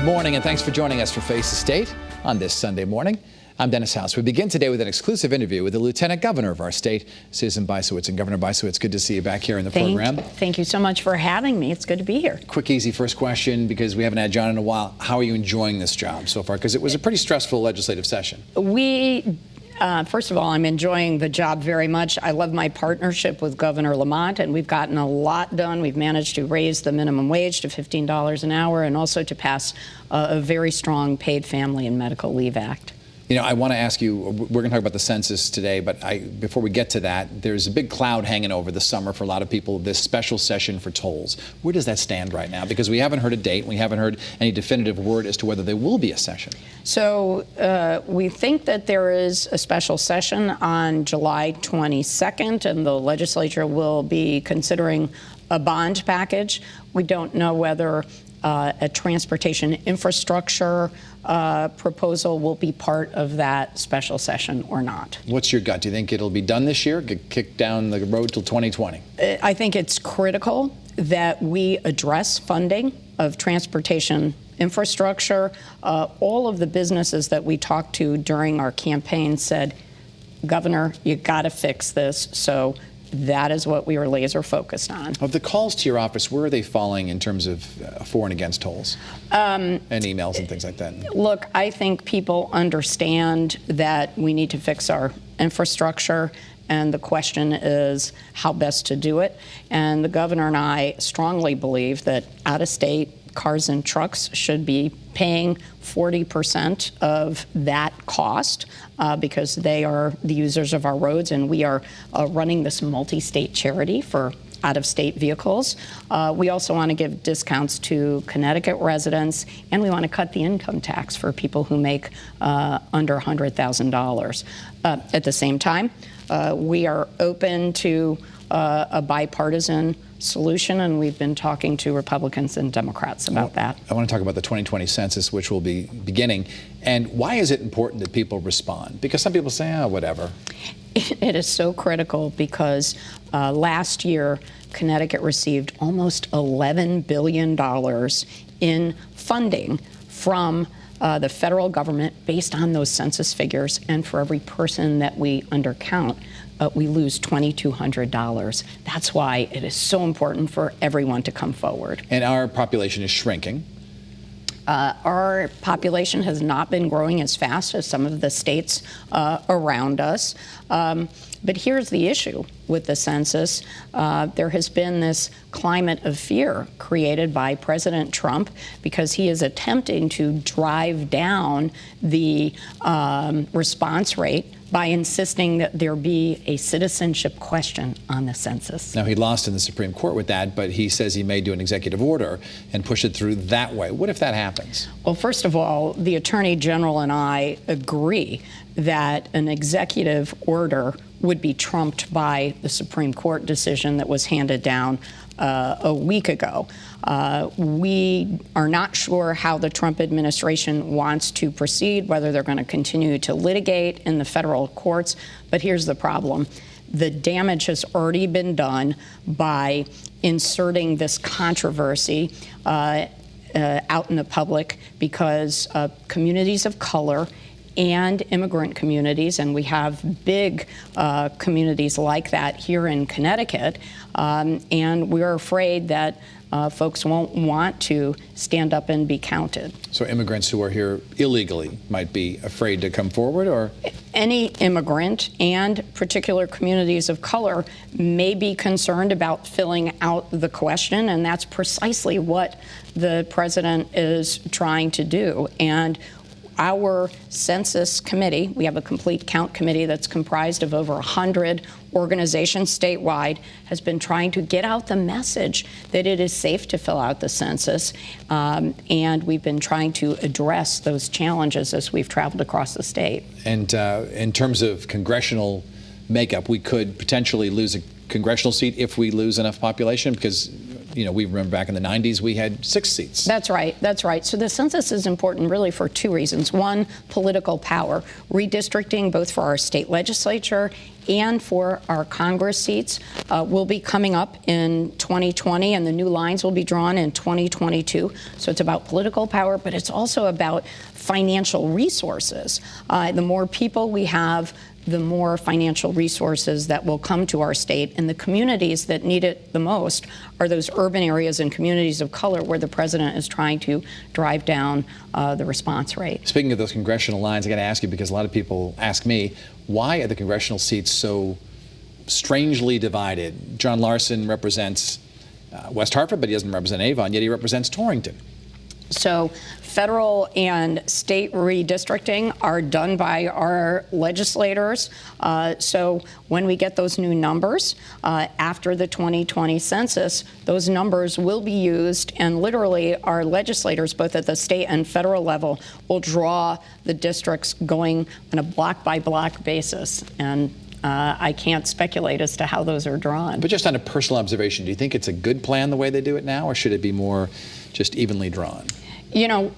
morning, and thanks for joining us for Face the State on this Sunday morning. I'm Dennis House. We begin today with an exclusive interview with the Lieutenant Governor of our state, Susan Bysiewicz. And Governor Bysiewicz, good to see you back here in the program. Thank you so much for having me. It's good to be here. Quick, easy first question, because we haven't had John in a while. How are you enjoying this job so far? Because it was a pretty stressful legislative session. First of all, I'm enjoying the job very much. I love my partnership with Governor Lamont, and we've gotten a lot done. We've managed to raise the minimum wage to $15 an hour and also to pass a very strong Paid Family and Medical Leave Act. You know, I want to ask you, we're going to talk about the census today, but before we get to that, there's a big cloud hanging over the summer for a lot of people, this special session for tolls. Where does that stand right now? Because we haven't heard a date, we haven't heard any definitive word as to whether there will be a session. So we think that there is a special session on July 22nd, and the legislature will be considering a bond package. We don't know whether a transportation infrastructure proposal will be part of that special session or not. What's your gut? Do you think it'll be done this year, get kicked down the road till 2020? I think it's critical that we address funding of transportation infrastructure. All of the businesses that we talked to during our campaign said, Governor, you got to fix this. So that is what we are laser focused on. Of the calls to your office, where are they falling in terms of for and against tolls? And emails and things like that? Look, I think people understand that we need to fix our infrastructure, and the question is how best to do it. And the governor and I strongly believe that out-of-state cars and trucks should be paying 40% of that cost because they are the users of our roads, and we are running this multi-state charity for out-of-state vehicles. We also want to give discounts to Connecticut residents, and we want to cut the income tax for people who make under $100,000. At the same time, we are open to a bipartisan solution, and we've been talking to Republicans and Democrats about that. I want to talk about the 2020 census, which will be beginning. And why is it important that people respond? Because some people say, oh, whatever. It is so critical because last year, Connecticut received almost $11 billion in funding from the federal government based on those census figures, and for every person that we undercount, we lose $2,200. That's why it is so important for everyone to come forward. And our population is shrinking. Our population has not been growing as fast as some of the states around us. But here's the issue with the census. There has been this climate of fear created by President Trump because he is attempting to drive down the response rate by insisting that there be a citizenship question on the census. Now, he lost in the Supreme Court with that, but he says he may do an executive order and push it through that way. What if that happens? Well, first of all, the Attorney General and I agree that an executive order would be trumped by the Supreme Court decision that was handed down a week ago. We are not sure how the Trump administration wants to proceed, whether they're going to continue to litigate in the federal courts. But here's the problem. The damage has already been done by inserting this controversy out in the public because communities of color and immigrant communities, and we have big communities like that here in Connecticut, and we're afraid that folks won't want to stand up and be counted. So immigrants who are here illegally might be afraid to come forward, or? Any immigrant and particular communities of color may be concerned about filling out the question, and that's precisely what the president is trying to do. And our census committee, we have a complete count committee that's comprised of over 100 organizations statewide, has been trying to get out the message that it is safe to fill out the census. And we've been trying to address those challenges as we've traveled across the state. And in terms of congressional makeup, we could potentially lose a congressional seat if we lose enough population, because we remember back in the 90s, we had 6 seats. That's right. That's right. So the census is important really for 2 reasons. One, political power. Redistricting both for our state legislature and for our Congress seats will be coming up in 2020, and the new lines will be drawn in 2022. So it's about political power, but it's also about financial resources. The more people we have, the more financial resources that will come to our state. And the communities that need it the most are those urban areas and communities of color where the president is trying to drive down the response rate. Speaking of those congressional lines, I got to ask you, because a lot of people ask me, why are the congressional seats so strangely divided? John Larson represents West Hartford, but he doesn't represent Avon, yet he represents Torrington. So federal and state redistricting are done by our legislators. So when we get those new numbers after the 2020 census, those numbers will be used, and literally our legislators, both at the state and federal level, will draw the districts going on a block-by-block basis. And I can't speculate as to how those are drawn. But just on a personal observation, do you think it's a good plan the way they do it now, or should it be more just evenly drawn?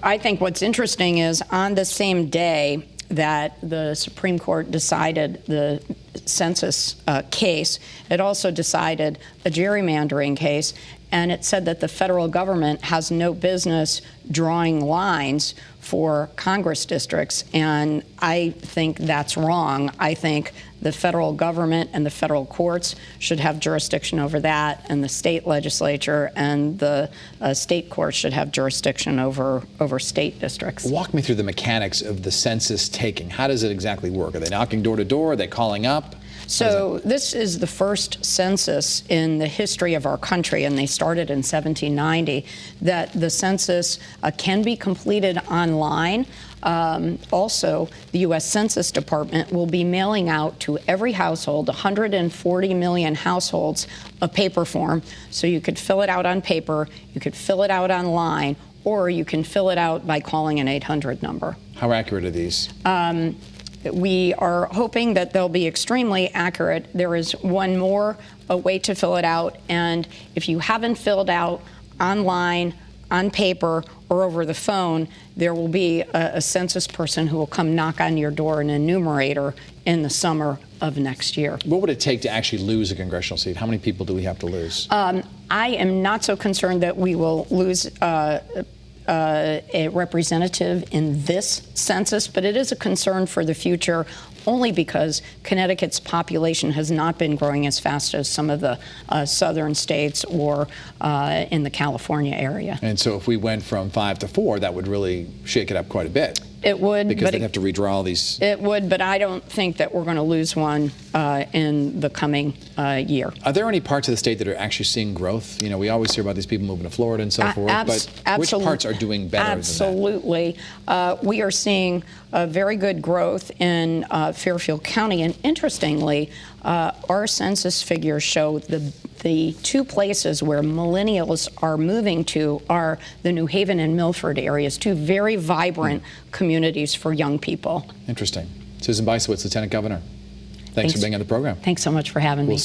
I think what's interesting is on the same day that the Supreme Court decided the census case, it also decided a gerrymandering case, and it said that the federal government has no business drawing lines for Congress districts, and I think that's wrong. I think the federal government and the federal courts should have jurisdiction over that, and the state legislature and the state courts should have jurisdiction over state districts. Walk me through the mechanics of the census taking. How does it exactly work? Are they knocking door to door? Are they calling up? So this is the first census in the history of our country, and they started in 1790, that the census can be completed online. Also, the U.S. Census Department will be mailing out to every household, 140 million households, a paper form. So you could fill it out on paper, you could fill it out online, or you can fill it out by calling an 800 number. How accurate are these? We are hoping that they'll be extremely accurate. There is one more way to fill it out, and if you haven't filled out online, on paper, or over the phone, there will be a census person who will come knock on your door, an enumerator, in the summer of next year. What would it take to actually lose a congressional seat? How many people do we have to lose? I am not so concerned that we will lose a representative in this census, but it is a concern for the future, only because Connecticut's population has not been growing as fast as some of the southern states or in the California area. And so if we went from 5 to 4, that would really shake it up quite a bit. It would. Because they'd have to redraw all these. It would, but I don't think that we're going to lose one in the coming year. Are there any parts of the state that are actually seeing growth? We always hear about these people moving to Florida and so forth, but which parts are doing better than that? Absolutely. We are seeing very good growth in Fairfield County, and interestingly, our census figures show the 2 places where millennials are moving to are the New Haven and Milford areas, 2 very vibrant communities for young people. Interesting. Susan Bysiewicz, Lieutenant Governor. Thanks for being on the program. Thanks so much for having me.